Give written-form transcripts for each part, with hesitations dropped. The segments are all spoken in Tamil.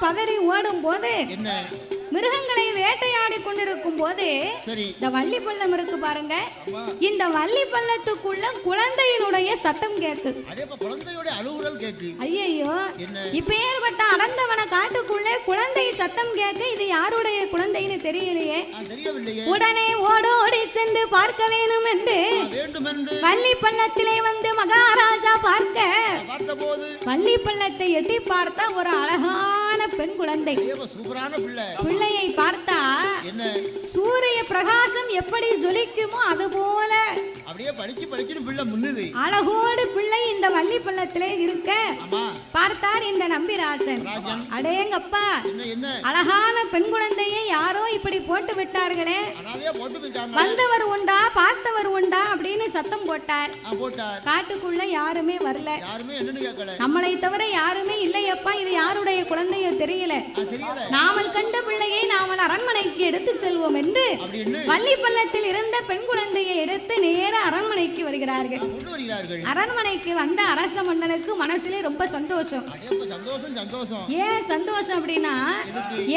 பதறி ஓடும் போது மிருகங்களை வேட்டையாடி கொண்டிருக்கும் போது இந்த வள்ளி பள்ளம் இருக்கு பாருங்க, இந்த வள்ளி பள்ளத்துக்குள்ள குழந்தையினுடைய சத்தம் கேக்கு. ஐயோ, இப்ப ஏற்பட்ட அடர்ந்தவன காட்டுக்குள்ளே குழந்தை சத்தம் கேட்க, இது யாருடைய குழந்தைன்னு தெரியலையே. உடனே ஓடோடி சென்று பார்க்க வேணும் என்று வள்ளி பள்ளத்திலே வந்து மகாராஜா பார்க்க, வள்ளி பள்ளத்தை எட்டி பார்த்தா ஒரு அழகான பெண் குழந்தை. பிள்ளையை பார்த்தா சூரிய பிரகாசம் எப்படி ஜொலிக்குமோ அது போல அப்படியே படிச்சு பிள்ளை முன்னுது. அழகோடு பிள்ளை இந்த வள்ளி பள்ளத்திலே இருக்க பார்த்தார் இந்த நம்பிராஜன். அடேங்கப்பா, அழகான பெண் குழந்தையை யாரோ இப்படி போட்டு விட்டார்களே, வந்தவர் உண்டா பார்த்தவர் உண்டா அப்படின்னு சத்தம் போட்டார். காட்டுக்குள்ள யாருமே வரல, நம்மளை தவிர யாருமே இல்லையப்பா, இது யாருடைய குழந்தையோ தெரியல, நாமல் கண்ட பிள்ளையை நாமல் அரண்மனைக்கு எடுத்து செல்வோம் என்று வள்ளி பள்ளத்தில் இருந்த பெண் குழந்தையை எடுத்து நேர அரண்மனைக்கு வருகிறார்கள். அரண்மனைக்கு வந்த அரச மன்னனுக்கு மனசுல ரொம்ப சந்தோஷம். ஏன் சந்தோஷம் அப்படின்னா,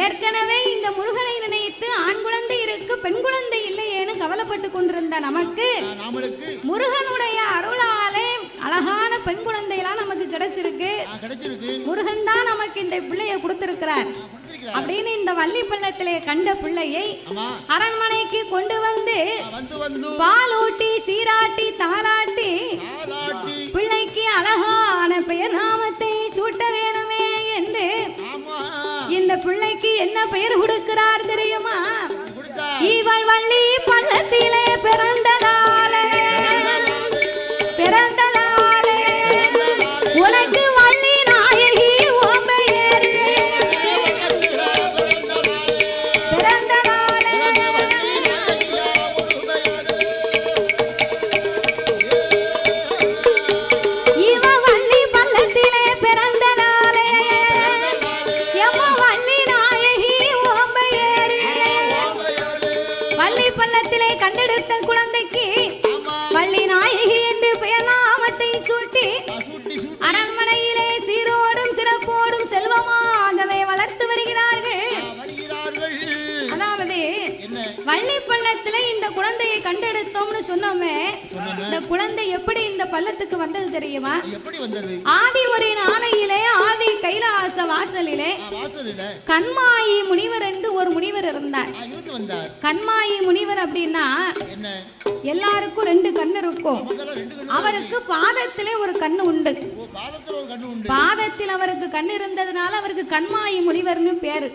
ஏற்கனவே இந்த முருகனை நினைத்து ஆண் குழந்தை இருக்கு பெண் குழந்தை இல்லையேன்னு கவலைப்பட்டு கொண்டிருந்த நமக்கு முருகனுடைய அருளாலே அழகான பெண் குழந்தையெல்லாம் நமக்கு கிடைச்சிருக்கு. முருகன் தான் நமக்கு இந்த பிள்ளையை கொடுத்திருக்கிறார் அப்படின்னு இந்த வள்ளி பள்ளத்திலே கண்ட பிள்ளையை அரண்மனைக்கு கொண்டு வந்து பால் ஊட்டி சீராட்டி தாளாட்டி பிள்ளைக்கு அழகான பெயர் நாமத்தை சூட்ட வேணுமே என்று இந்த பிள்ளைக்கு என்ன பெயர் கொடுக்கிறார் தெரியுமா? இவள் வள்ளி பள்ளத்திலே பிறந்ததாலே உனக்கு வள்ளி நாயகி ஓம்பையேறு பிறந்ததாலே இவ வள்ளி பள்ளத்திலே பிறந்ததாலே எம்ம வள்ளி நாயகி ஓம்பையேறு. வள்ளி பள்ளத்திலே கண்டெடுத்த குழந்தைக்கு வள்ளி நாயகி என்று பெயர் நாமத்தை சூட்டி அரண்மனையிலே சீரோடும் சிறப்போடும் செல்வமாகவே வளர்த்து வருகிறார்கள். அதாவது வள்ளி பள்ளத்துல இந்த குழந்தையை கண்டெடுத்தோம்னு சொன்னோமே, இந்த குழந்தை எப்படி இந்த பள்ளத்துக்கு வந்தது தெரியுமா? ஆதி ஒரு நாளையிலே ஆதி கைலாச வாசலிலே கண்மாயி முனிவர் என்று ஒரு முனிவர் இருந்தார். கண்மாயி முனிவர் அப்படின்னா எல்லாருக்கும் ரெண்டு கண்ணு இருக்கும். அவருக்கு பாதத்திலே ஒரு கண்ணு உண்டு. பாதத்தில் அவருக்கு கண்ணு இருந்ததுனால அவருக்கு கண்மாயி முனிவர்னு பேரு.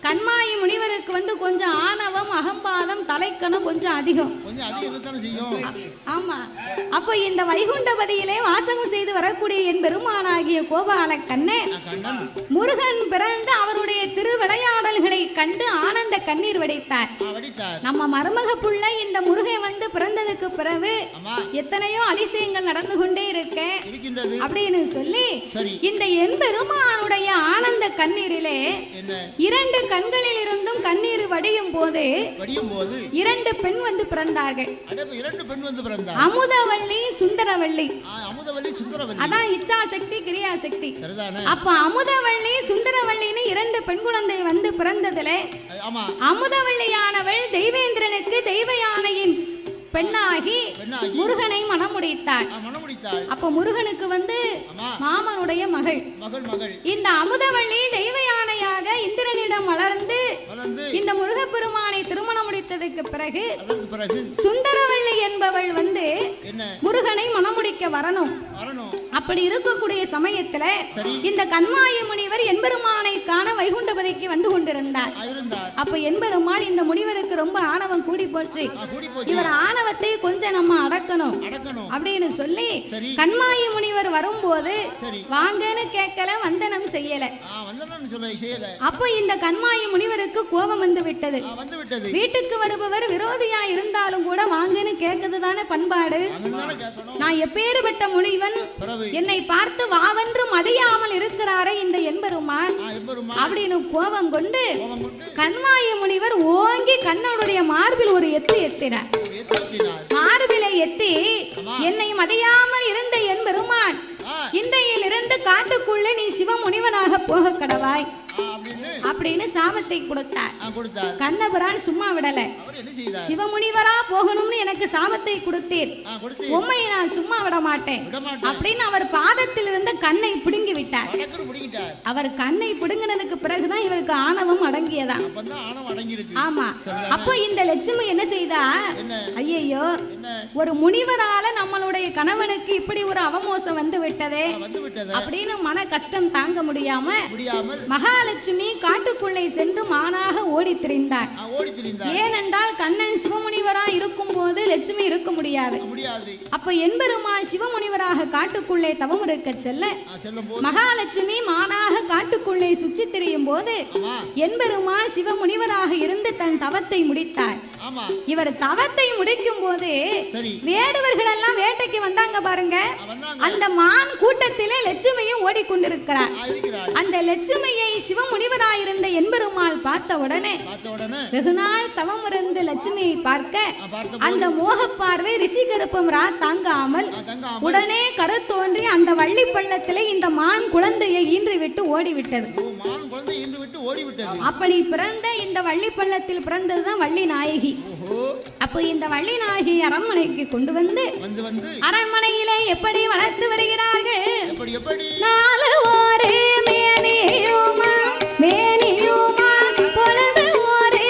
கண்மாயி முனிவருக்கு வந்து கொஞ்சம் ஆணவம் அகம்பாதம் தலைக்கணம் கொஞ்சம் அதிகம். ஆமா, அப்போ இந்த வைகுண்டபதியிலே வாசகம் செய்து வரக்கூடிய என் பெருமானாகிய கோபால கண்ணே முருகன் பிறந்து அவருடைய திருவிளையாடல்களை கண்டு ஆனந்த கண்ணீர் வடித்தார். நம்ம மருமக புள்ள இந்த முருகன் வந்து பிறந்ததுக்கு பிறகு எத்தனையோ அதிசயங்கள் நடந்து கொண்டே இருக்க அப்படின்னு சொல்லி இந்த என் பெருமானுடைய ஆனந்த கண்ணீரிலே இரண்டு கண்களில் இருந்தும் கண்ணீர் வடியும் போது இரண்டு பெண் வந்து பிறந்தார்கள். அமுதவள்ளி சுந்தரவள்ளி. அதான் இச்சா சக்தி கிரியா சக்தி. அப்ப அமுதவள்ளி சுந்தரவள்ளின்னு இரண்டு பெண் குழந்தை வந்து பிறந்ததுல அமுதவள்ளியானவள் தெய்வேந்திரனுக்கு தெய்வ யானையின் பெண்ணாகி முருகனை மணமுடித்தாள். அப்ப முருகனுக்கு வந்து மாமனுடைய மகள். இந்த அமுதவள்ளி தெய்வ யானையாக இந்திரனிடம் வளர்ந்து இந்த முருகப்பெருமானை திருமணம் முடித்ததுக்கு பிறகு சுந்தரவள்ளி என்பவள் வந்து முருகனை மணமுடிக்க வரணும். அப்படி இருக்கக்கூடிய சமயத்துல இந்த கண்மாயி முனிவர் என்பெருமானை காண வைகுண்டபதிக்கு வந்து கொண்டிருந்தார். அப்ப என்பெருமான் இந்த முனிவருக்கு ரொம்ப ஆணவம் கூடி போச்சு, இவர் ஆணவத்தை கொஞ்சம் நம்ம அடக்கணும் அப்படின்னு சொல்லி கண்மாயி முனிவர் வரும்போது வாங்கன்னு கேட்கல, வந்தனம் செய்யல. அப்ப இந்த கண்மாயி முனிவருக்கு கோபம் வந்து விட்டது. வீட்டுக்கு வருபவர் விரோதியா இருந்தாலும் கூட வாங்கன்னு கேட்கறது தானே பண்பாடு. நான் எப்பேறுபட்ட முனிவன், என்னை பார்த்து வாவென்று மதியாமல் இருக்கிறாரே இந்த என்பெருமான் அப்படின்னு கோபம் கொண்டு கண்மாயி முனிவர் ஓங்கி கண்ணனுடைய மார்பில் ஒரு எத்து எத்தினார். மார்பிலை எத்தி என்னை மதியாமல் இருந்த என்பெருமான் இன்றையிலிருந்து காட்டுக்குள்ளே நீ சிவமுனிவனாக போக கடவாய் அப்படின்னு சாபத்தை கொடுத்தார். கண்ணபிரான் சும்மா விடல. சிவமுனிவரா போகணும்னு எனக்கு சாபத்தை கொடுத்தீர், உம்மையை நான் சும்மா விட மாட்டேன் அப்படின்னு அவர் பாதத்தில் இருந்த கண்ணை பிடுங்கி விட்டார். அவர் கண்ணை பிடுங்கினதுக்கு பிறகுதான் இவருக்கு ஆணவம் அடங்கியதா. ஆமா. அப்போ இந்த லட்சுமி என்ன செய்தா, ஐயோ ஒரு முனிவரால நம்மளுடைய கணவனுக்கு இப்படி ஒரு அவமோசம் வந்து விட்டதே அப்படின்னு மன கஷ்டம் தாங்க முடியாம மகாலட்சுமி காட்டுக்குள்ளே சென்று மானாக ஓடி திரிந்தார். ஏனென்றால் கண்ணன் சிவமுனிவரா இருக்கும் போது லட்சுமி இருக்க முடியாது. அப்ப என்பெருமாள் சிவமுனிவராக காட்டுக்குள்ளே தவம் இருக்க செல்ல மகாலட்சுமி மானாக காட்டுக்குள்ளே சுற்றி திரியும் போது என்பெருமாள் சிவமுனிவராக இருந்து தன் தவத்தை முடித்தார். இவர் தவத்தை முடிக்கும் போது வேடுவர்கள் எல்லாம் வேட்டைக்கு வந்தாங்க பாருங்க. அந்த மான் கூட்டத்திலே லட்சுமியும் ஓடிக்கொண்டிருக்கிறார். அந்த லட்சுமியை சிவமுனிவராயிருந்த என்பெருமாள் பார்த்த உடனே வெகு நாள் தவம் இருந்து லட்சுமியை பார்க்க அந்த மோக பார்வை ரிஷிகருப்பம் தாங்காமல் உடனே கருத்தோன்றி அந்த வள்ளி பள்ளத்திலே இந்த மான் குழந்தையை ஈன்றுவிட்டு ஓடிவிட்டது. அப்படி பிறந்த இந்த வள்ளி பள்ளத்தில் பிறந்ததுதான் வள்ளி நாயகி. அப்போ இந்த வள்ளி நாயகி அரண்மனைக்கு கொண்டு வந்து அரண்மனையிலே எப்படி வளர்த்து வருகிறார்கள். நாலு ஒரே மேனியுமா மேனியுமா பொழுது ஒரே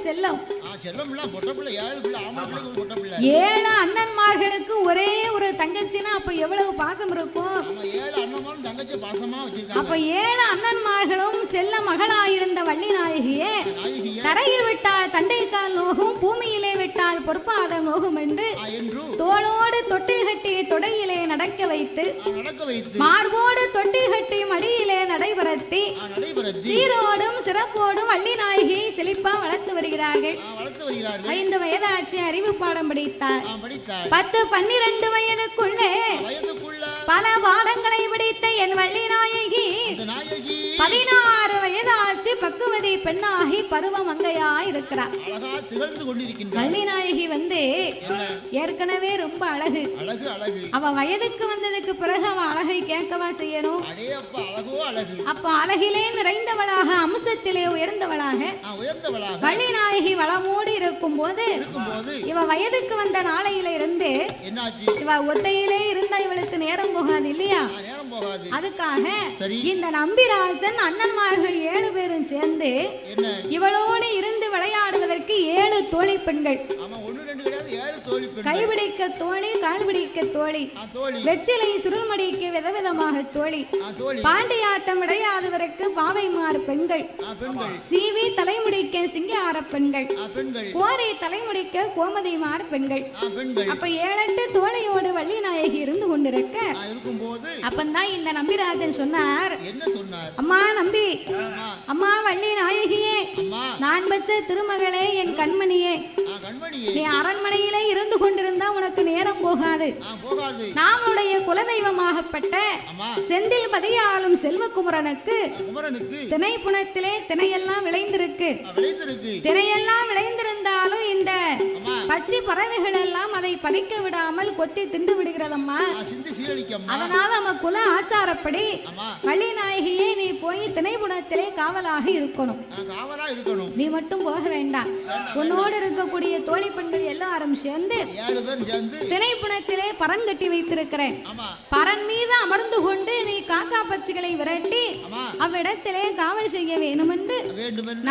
செல்லம். ஏழு அண்ணன்மார்களுக்கு ஒரே ஒரு தங்கச்சினா அப்ப எவ்வளவு பாசம் இருக்கும். அப்ப ஏழு அண்ணன்மார்களும் செல்ல மகளாயிருந்த வள்ளி நாயகியே தரையில் விட்டால் தண்டைக்கால் நோகும், பூமியிலே விட்டால் பொற்பாதம் நோகும் என்று தோளோடு தொட்டில் கட்டி தொடையிலே நடக்க வைத்து, மார்போடு தொட்டில் கட்டி மடியிலே நடைபெறத்தி சீரோடும் சிறப்போடும் வள்ளி நாயகியை செழிப்பா வளர்த்து வருகிறார்கள். 5 வயதாச்சு அறிவு பாடம் படித்தார். 10-12 வயதுக்குள்ளே பல பாடங்களை படித்த என் வள்ளி நாயகி 16 வயதாச்சு பக்குவதி பெண்ணாகி பருவ மங்கையாய் இருக்கிறார். அழகா திகழ்ந்து கொண்டிருக்கின்றார். வள்ளி நாயகி வந்து ஏற்கனவே ரொம்ப அழகு. அழகு அழகு. அவ வயதுக்கு வந்ததுக்கு பிறகு அவ அழகை கேட்கவா செய்யணும்? அடே அப்பா அழகோ அழகு. அப்ப அழகிலே நிறைந்தவளாக அம்சத்திலே உயர்ந்தவளாக வள்ளி நாயகி வளமோடு இருக்கும் போது இவ வயதுக்கு வந்த நாளையில இருந்து என்னாச்சு? இவ ஒத்தையிலே இருந்தா இவளுக்கு நேரம் போகாது இல்லையா? அதுக்காக இந்த நம்பிராஜன் அண்ணன்மார்கள் 7 பேரும் சேர்ந்து இவளோடு இருந்து விளையாடுவதற்கு 7 தோழி பெண்கள். கைபிடிக்க தோழி, கால் பிடிக்க தோழி, வெச்சிலை சுருள்மடிக்க விதவிதமாக தோழி, பாண்டியாட்டம் விளையாடுவதற்கு பாவைமார் பெண்கள், சீவி தலைமுடிக்க சிங்கார பெண்கள், கோரை தலைமுடிக்க கோமதிமார் பெண்கள். அப்ப 7-8 தோழியோடு வள்ளி நாயகி இருந்து கொண்டிருக்க அப்பந்தான் இந்த நம்பிராஜன் சொன்னார், அம்மா நம்பி, அம்மா வள்ளி நாயகியே, நான் வச்ச திருமகளே, என் கண்மணியே, நீ அரண்மனையிலே இருந்து கொண்டிருந்தா உனக்கு நேரம் போகாது. நம்முடைய குலதெய்வமாகப்பட்ட செந்தில் பதியாலும் செல்வகுமரனுக்கு திணைப்புணத்திலே திணையெல்லாம் விளைந்திருக்கு. திணையெல்லாம் விளைந்திருந்தாலும் இந்த பச்சை பறவைகள் எல்லாம் அதை பறிக்க விடாமல் கொத்தி தின்று விடுகிறதம்மா. அதனால நம்ம குல ஆச்சாரப்படி வள்ளி நாயகியே நீ போய் திணைப்புணத்திலே காவலாக இருக்கணும். நீ மட்டும் போக வேண்டாம். உன்னோடு இருக்கக்கூடிய தோழி பெண்கள் எல்லாரும் சேர்ந்து திணைப்புணத்திலே பரன் கட்டி வைத்திருக்கிறேன். பரன் மீது அமர்ந்து கொண்டு நீ காக்கா பட்சிகளை விரட்டி அவ்விடத்திலே காவல் செய்ய வேண்டும் என்று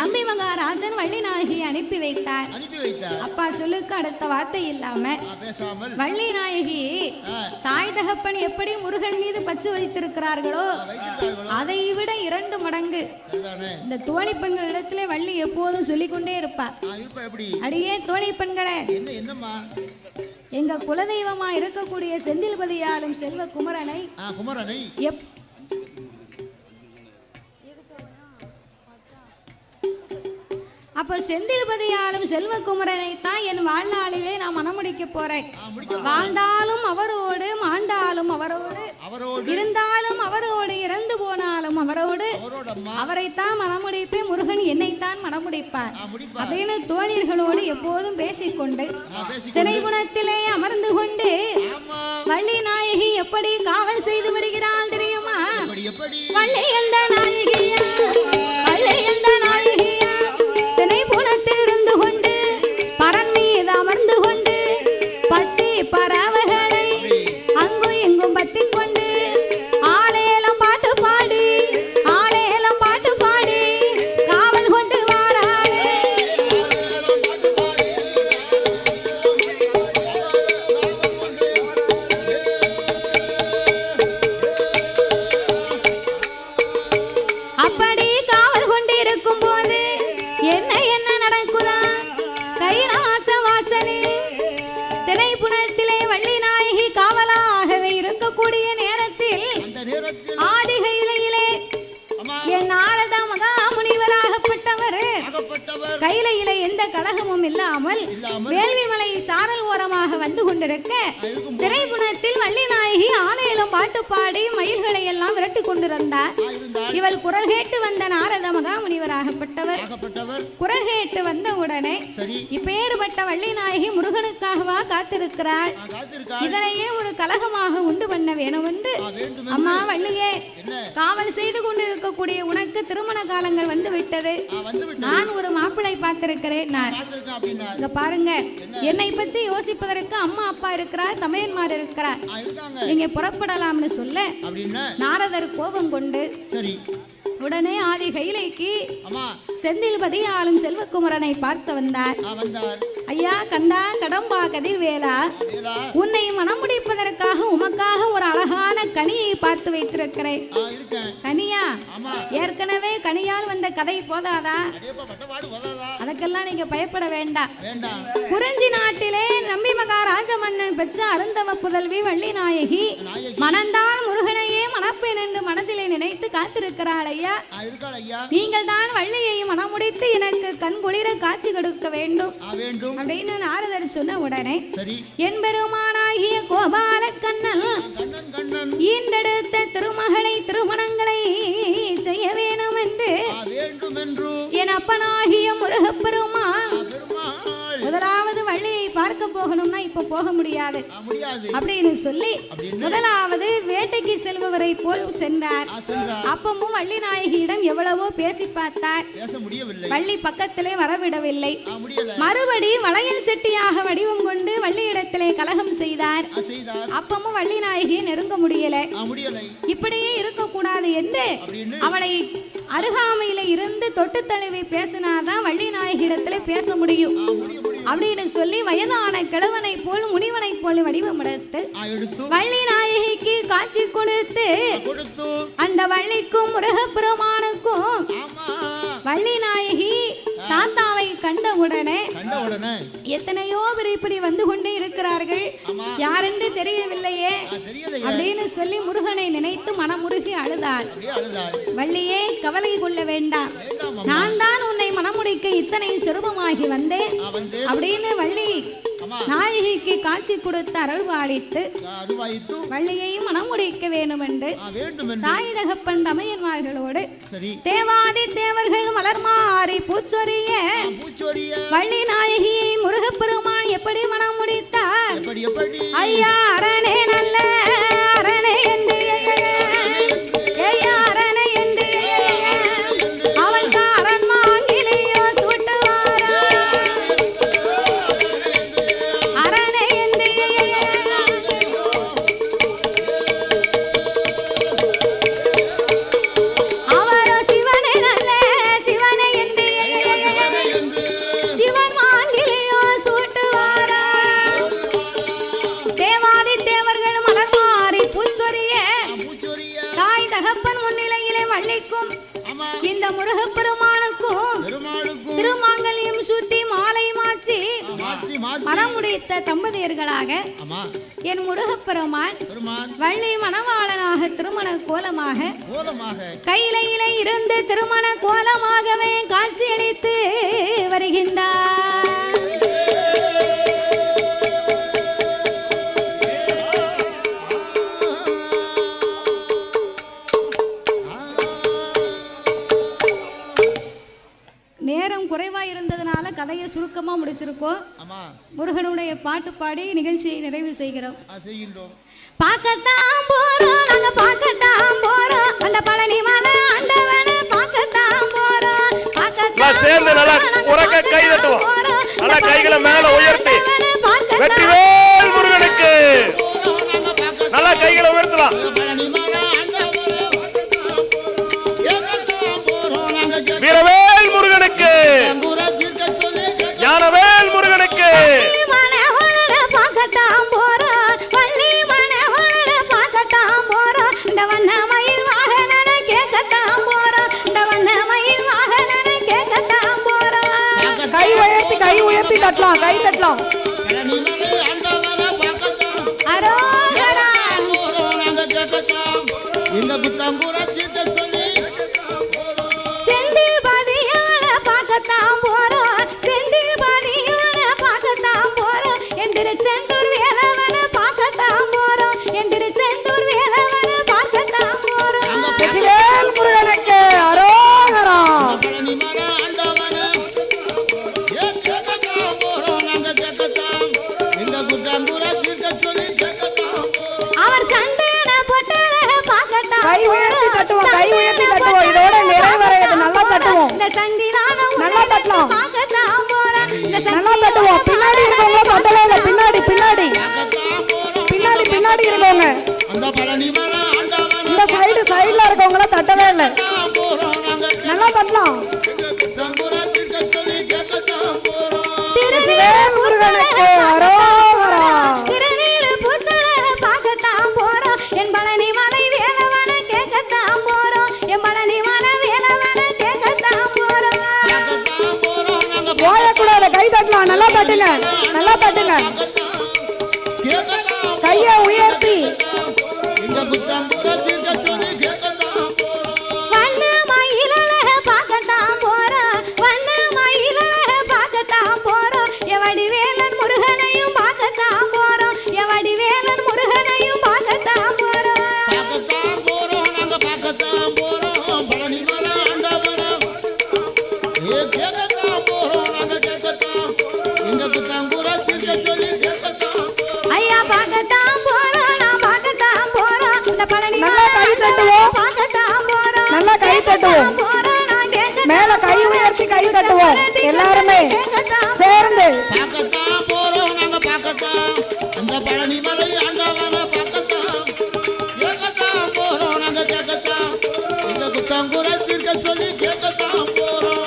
நம்பி மகாராஜன் வள்ளி நாயகியை அனுப்பி வைத்தார். அப்பா சொல்லுக்கு அடுத்த வார்த்தை இல்லாம வள்ளி நாயகி தாய் தகப்பன் எப்படி முருகன் மீது பச்சு வைத்திருக்கிறார்களோ அதை விட 2 மடங்கு இந்த தோழி பெண்களிடத்திலே வள்ளி எப்போதும் சொல்லிக்கொண்டே இருப்பா. அடியே தோழி பெண்களே, எங்க குலதெய்வமா இருக்கக்கூடிய செந்தில்பதியாலும் செல்வ குமரனை அப்போ செந்தில்பதியாலும் செல்வகுமரனை தான் என் வாழ்நாளிலே நான் மனமுடிக்க போறேன். வாழ்ந்தாலும் அவரோடு, மாண்டாலும் அவரோடு, இருந்தாலும் அவரோடு, இறந்து போனாலும் அவரோடு, அவரைத்தான் மனமுடிப்பேன். முருகன் என்னைத்தான் மனமுடிப்பார் அப்படின்னு தோழியர்களோடு எப்போதும் பேசிக்கொண்டு திரைகுணத்திலே அமர்ந்து கொண்டு வள்ளி நாயகி எப்படி காவல் செய்து வருகிறாள் தெரியுமா? வள்ளி எந்த நாயகியா, வள்ளி எந்த நாயகியா, திணைப்புணத்தில் இருந்து கொண்டு பரன் மீது அமர்ந்து கொண்டு பச்சை பறவைகளை அங்கும் இங்கும் பத்தி கொண்டு ஆலேலம் பாட்டு பாடி, ஆலேலம் பாட்டு பாடி காவல் கொண்டு வாராளே. அப்படி காவல் கொண்டு இருக்கும் போது என்ன என்ன நடக்குதா? கைலாச வாசலில் திணைப்புணத்திலே வள்ளி நாயகி காவலாகவே இருக்கக்கூடிய நேரத்தில் ஆதிகையிலே என் நாரத மகாமுனிவராகப்பட்டவர் கையில எந்த கலகமும் இல்லாமல் வேள்விமலை சாரல் ஓரமாக வந்து கொண்டிருக்க திரைப்புணத்தில் வள்ளி நாயகி ஆலயம் பாட்டு பாடி மயில்களை எல்லாம் விரட்டி கொண்டிருந்தார். இவள் குரல் கேட்டு வந்த நாரத மகாமுனிவராகப்பட்டவர் குரல் கேட்டு வந்த உடனே இப்பேறுபட்ட வள்ளி நாயகி முருகனுக்காகவா காத்திருக்கிறாள், இதனையே ஒரு கலகமாக உண்டு பண்ண வேணும் என்று அம்மா வள்ளியே, காவல் செய்து கொண்டிருக்கக்கூடிய உனக்கு திருமண காலங்கள் வந்து விட்டது. நான் ஒரு மாப்பிள்ளை பார்த்திருக்கிறேன். இங்க பாருங்க, என்னை பத்தி யோசிப்பதற்கு அம்மா அப்பா இருக்கிறார், தமையன்மார் இருக்கிறார், நீங்க புறப்படலாம்னு சொல்ல நாரதர் கோபம் கொண்டு உடனே ஆதி கைலைக்கு செந்தில்பதி ஆளும் செல்வகுமரனை பார்த்து வந்தார். ஐயா கண்டா கடம்பா கதிர்வேலா, உன்னை மனம் முடிப்பதற்காக உமக்காக ஒரு அழகான கனியை பார்த்து வைத்திருக்கிறேன். கனியா? ஏற்கனவே கனியால் வந்த கதை போதாதா? அதுக்கெல்லாம் நீங்க பயப்பட வேண்டாம். குறிஞ்சி நாட்டிலே நம்பி மகாராஜ மன்னன் பெற்ற அருந்தவ புதல்வி வள்ளி நாயகி மணந்தால் முருகனையே மணப்பேன் என்று மனதிலே நினைத்து காத்திருக்கிறாள். ஐயா, நீங்கள் தான் வள்ளியையும் மனமுடித்து எனக்கு கண் குளிர காட்சி கொடுக்க வேண்டும் அப்படின்னு நாரதர் சொன்ன உடனே என் பெருமானாகிய கோபால கண்ணன் ஈண்டெடுத்த திருமகளை திருமணங்களை செய்ய வேணும் என்று வேண்டும் என்று என் அப்பனாகிய முருகப்பெருமான் பெருமாள் முதலாவது வள்ளியை பார்க்க போகணும்னா இப்ப போக முடியாது முடியாது அப்படின்னு சொல்லி முதலாவது வேட்டைக்கு செல்பவரை போல் சென்றார். சென்றார். அப்பமும் வள்ளி நாயகியிடம் எவ்வளவோ பேசி பார்த்தார். பேச முடியவில்லை. வள்ளி பக்கத்திலே வரவிடவில்லை. முடியல. மறுபடி வளையல் செட்டியாக வடிவம் கொண்டு வள்ளியிடத்திலே கலகம் செய்தார். அப்பமும் வள்ளி நாயகியை நெருங்க முடியல. இப்படியே இருக்கக்கூடாது என்று அவளை அருகாமையில இருந்து தொட்டு தழுவி பேசினாதான் வள்ளி நாயகியிடத்திலே பேச முடியும் அப்படின்னு சொல்லி வயதான கிழவனை போல் முனிவனை போல் வடிவம் எடுத்து வள்ளி நாயகிக்கு காட்சி கொடுத்து அந்த வள்ளிக்கும் முருகப்பெருமானுக்கும் வள்ளி நாயகி தாத்தாவை கண்டவுடனே எத்தனையோ பேர் இப்படி வந்து கொண்டே இருக்கிறார்கள், யாரென்று தெரியவில்லையே அப்படின்னு சொல்லி முருகனை நினைத்து மனமுருகி அழுதாள். வள்ளியே கவலை கொள்ள வேண்டாம், நான் தான் உன்னை மனமுடிக்க இத்தனை சுரூபமாகி வந்தேன் அப்படின்னு வள்ளி நாயகிக்கு காட்சி கொடுத்து அருள்வாளித்து வள்ளியையும் மனமுடிக்க வேண்டும் என்று தாய் தகப்பன் தமையன்மார்களோடு தேவாதி தேவர்கள் மலர் மாறி பூச்சொரிய வள்ளி நாயகியை முருகப்பெருமான் எப்படி மனம் முடித்தார்? ஐயா அரணே நல்ல அரணே என்று அரணே என்று அவள் காரன் மாங்கிலியோ சூட்டுவாரா அரணே என்று அவரோ சிவனே நல்ல சிவனே என்று சிவன் மாங்கிலியோ சூட்டுவாரா. தேவாதி தேவர்கள் மலர் மாறி புல்சொரிய தாய் தகப்பன் முன்னிலையிலே வள்ளிக்கும் இந்த முருகப்பெருமானுக்கும் திருமாங்கல்யம் சுத்தி மாலை மாற்றி மனமுடித்த தம்பதியர்களாக என் முருகப்பெருமான் வள்ளி மணவாளனாக திருமண கோலமாக கையிலையிலே இருந்து திருமண கோலமாகவே காட்சியளித்து வருகின்றார். நேரம் குறைவா இருந்ததுனால கதையை சுருக்கமா முடிச்சிருக்கோம். முருகனுடைய பாட்டு பாடி நிகழ்ச்சியை நிறைவு செய்கிறோம். பார்க்கத்தான் போறோம், நாங்க பார்க்கத்தான் போறோம், அந்த பழனி மலை ஆண்டவனை பார்க்கத்தான் போறோம். சேர்ந்து நல்லா உரக்க கை தட்டுவோம், நல்லா கைகளை மேல உயர்த்தி வெற்றிவேல் முருகனுக்கு நல்லா கைகளை உயர்த்தலாம். வீரவேல் முருகனுக்கு, ஞானவேல் முருகனுக்கு. பார்க்கத்தான் போறோம், வள்ளி மணவாளனை பார்க்கத்தான் போறோம், இந்த வண்ணமயில் வாகனனை கேட்கத்தான் போறோம், இந்த வண்ணமயில் வாகனனை கேட்கத்தான் போறோம். கை உயர்த்தி தட்டலாம், கை தட்டலாம். அரோகரா செந்தில் பதியால பார்க்கத்தான் போறோம், செந்தில் பதியால பார்க்கத்தான் போறோம், எந்திர செந்தூர் வேலவனை பார்க்கத்தான் போறோம், எந்திர செந்தூர் வேலவனை பார்க்கத்தான் போறோம். வெற்றிவேல் முருகனுக்கு அரோகரா. அவர் சந்தன பொட்டல பார்க்கத்தான் கை உயர்த்தி தட்டுவோம், கை உயர்த்தி தட்டுவோம். இதோட நிறைவடையது. நல்லா தட்டுவோம், இந்த சங்கினான நல்லா தட்டலாம், பார்க்கத்தான் போறோம், இந்த நல்லா தட்டுவோம். பின்னாடி இருக்கவங்க தட்டவே இல்லை, பின்னாடி பின்னாடி பின்னாடி பின்னாடி இருக்கவங்க, இந்த சைடுல இருக்கவங்கள தட்டவே இல்லை. நல்லா தட்டலாம். வெற்றிவேல் முருகனுக்கு அரோகரா. திருநீரு பூச்சல பார்க்கத்தான் போறோம், என் பழனி மலை வேலவனை கேட்கத்தான் போறோம், என் பழனி மலை வேலவனை கேட்கத்தான் போறோம். போயக்கூடாது, கை தட்டலாம். நல்லா தட்டுங்க, நல்லா தட்டுங்க. கைய உயர்த்தி வண்ண மயிலழக பார்க்கத்தான் போறோம், வண்ண மயிலழக பார்க்கத்தான் போறோம், எவடி வேலன் முருகனையும் பார்க்கத்தான் போறோம், எவடி வேலன் முருகனையும் பார்க்கத்தான் போறோம். பார்க்கத்தான் போறோம் நாங்க பார்க்கத்தான் அந்த பழனி மலை ஆண்டவனை பார்க்கத்தான் கேட்கத்தான் போறோம் நாங்க கேட்கத்தான் எங்க குத்தங்குறை தீர்க்க சொல்லி கேட்கத்தான் போறோம்.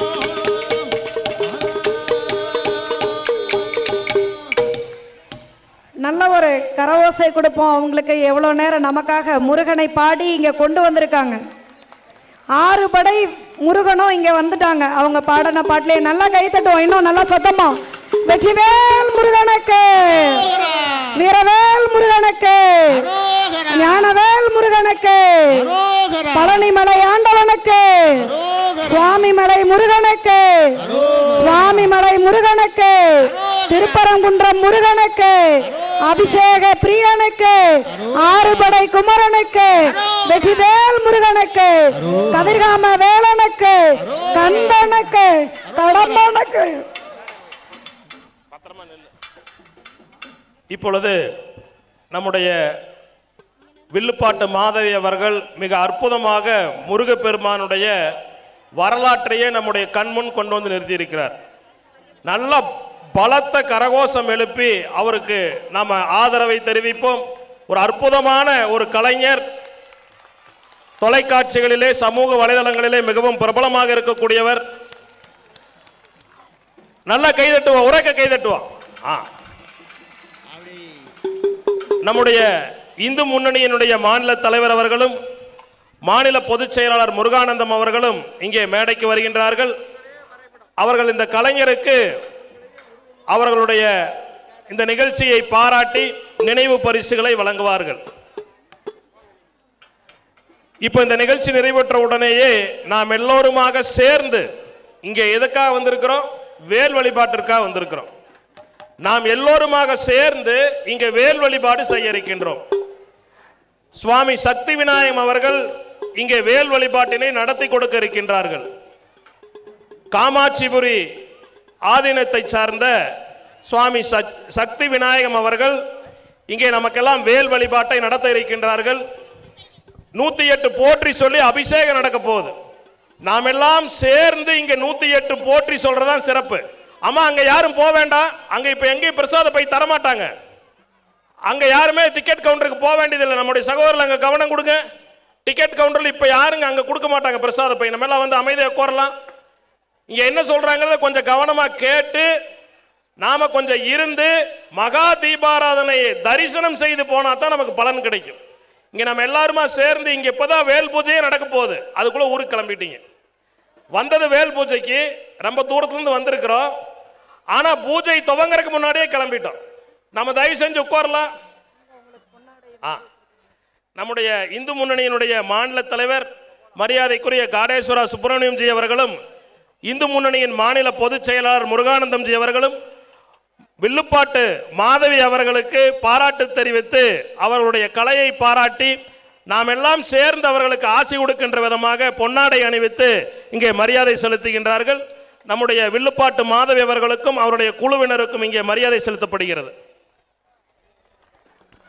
நல்ல ஒரு கரவோசை கொடுப்போம் அவங்களுக்கு. எவ்வளோ நேரம் நமக்காக முருகனை பாடி இங்கே கொண்டு வந்திருக்காங்க. 6 படை முருகனும் இங்கே வந்துட்டாங்க. அவங்க பாடின பாட்டிலே நல்லா கை தட்டுவோம், இன்னும் நல்லா சத்தமா. வெற்றிவேல் முருகனுக்கு, வீரவேல் முருகனுக்கு, ஞானவேல் முருகனுக்கு, பழனிமலை ஆண்டவனுக்கு, சுவாமிமலை முருகனுக்கு, சுவாமிமலை முருகனுக்கு, திருப்பரங்குன்றம் முருகனுக்கு, அபிஷேக பிரியனுக்கு, 6 படை குமரனுக்கு, வெற்றிவேல் முருகனுக்கு, கதிர்காம வேலனுக்கு, கந்தனுக்கு, கடம்பனுக்கு. இப்பொழுது நம்முடைய வில்லுப்பாட்டு மாதவி அவர்கள் மிக அற்புதமாக முருகப்பெருமானுடைய வரலாற்றையே நம்முடைய கண்முன் கொண்டு வந்து நிறுத்தியிருக்கிறார். நல்ல பலத்த கரகோஷம் எழுப்பி அவருக்கு நாம் ஆதரவை தெரிவிப்போம். ஒரு அற்புதமான ஒரு கலைஞர், தொலைக்காட்சிகளிலே சமூக வலைதளங்களிலே மிகவும் பிரபலமாக இருக்கக்கூடியவர். நல்லா கைதட்டுவோம், உரைக்க கைதட்டுவோம். நம்முடைய இந்து முன்னணியினுடைய மாநில தலைவர் அவர்களும் மாநில பொதுச் செயலாளர் முருகானந்தம் அவர்களும் இங்கே மேடைக்கு வருகின்றார்கள். அவர்கள் இந்த கலைஞருக்கு அவர்களுடைய இந்த நிகழ்ச்சியை பாராட்டி நினைவு பரிசுகளை வழங்குவார்கள். இப்போ இந்த நிகழ்ச்சி நிறைவேற்ற உடனேயே நாம் எல்லோருமாக சேர்ந்து இங்கே எதுக்காக வந்திருக்கிறோம்? வேல் வழிபாட்டிற்காக வந்திருக்கிறோம். நாம் எல்லோருமாக சேர்ந்து இங்கே வேல் வழிபாடு செய்ய இருக்கின்றோம். சுவாமி சக்தி விநாயகம் அவர்கள் இங்கே வேல் வழிபாட்டினை நடத்தி கொடுக்க இருக்கின்றார்கள். காமாட்சிபுரி ஆதீனத்தை சார்ந்த சுவாமி சக்தி விநாயகம் அவர்கள் இங்கே நமக்கெல்லாம் வேல் வழிபாட்டை நடத்த இருக்கின்றார்கள். 108 போற்றி சொல்லி அபிஷேகம் நடக்க போகுது. நாம் எல்லாம் சேர்ந்து இங்க 108 போற்றி சொல்றதான் சிறப்பு. அம்மா அங்க யாரும் போக வேண்டாம், அங்க இப்ப எங்கேயும் பிரசாத பை தரமாட்டாங்க. அங்க யாருமே டிக்கெட் கவுண்டருக்கு போக வேண்டியதில்லை. நம்முடைய சகோதரர்கள் அங்க கவனம் கொடுங்க. டிக்கெட் கவுண்டர்ல இப்ப யாருங்க அங்க கொடுக்க மாட்டாங்க பிரசாத பை. நம்ம எல்லாம் வந்து அமைதியாக உட்காரலாம். இங்க என்ன சொல்றாங்கிறத கொஞ்சம் கவனமா கேட்டு நாம கொஞ்சம் இருந்து மகா தீபாராதனையை தரிசனம் செய்து போனா தான் நமக்கு பலன் கிடைக்கும். இங்க நம்ம எல்லாருமா சேர்ந்து இங்க இப்பதான் வேல் பூஜையே நடக்க போகுது. அதுக்குள்ள ஊருக்கு கிளம்பிட்டீங்க. வந்தது வேல் பூஜைக்கு, ரொம்ப தூரத்துலேருந்து வந்திருக்கிறோம். ஆனால் பூஜை துவங்கறதுக்கு முன்னாடியே கிளம்பிட்டோம். நம்ம தயவு செஞ்சு உட்காரலாம். நம்முடைய இந்து முன்னணியினுடைய மாநில தலைவர் மரியாதைக்குரிய காடேஸ்வரா சுப்பிரமணியம் ஜி அவர்களும், இந்து முன்னணியின் மாநில பொதுச் செயலாளர் முருகானந்தம் ஜி அவர்களும் வில்லுப்பாட்டு மாதவி அவர்களுக்கு பாராட்டு தெரிவித்து அவர்களுடைய கலையை பாராட்டி நாம் எல்லாம் சேர்ந்து அவர்களுக்கு ஆசி கொடுக்கின்ற விதமாக பொன்னாடை அணிவித்து இங்கே மரியாதை செலுத்துகின்றார்கள். நம்முடைய வில்லுப்பாட்டு மாதவி அவர்களுக்கும் அவருடைய குழுவினருக்கும் இங்கே மரியாதை செலுத்தப்படுகிறது.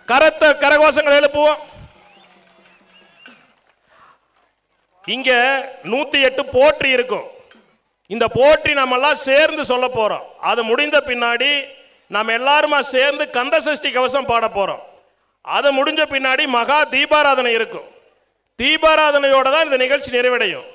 கரத்த கரகோஷங்கள் எழுப்புவோம். இங்க 108 போற்றி இருக்கும். இந்த போற்றி நம்ம எல்லாம் சேர்ந்து சொல்ல போறோம். அது முடிந்த பின்னாடி நாம் எல்லாருமா சேர்ந்து கந்த சஷ்டி கவசம் பாட போறோம். அது முடிஞ்ச பின்னாடி மகா தீபாராதனை இருக்கும். தீபாராதனையோட தான் இந்த நிகழ்ச்சி நிறைவடையும்.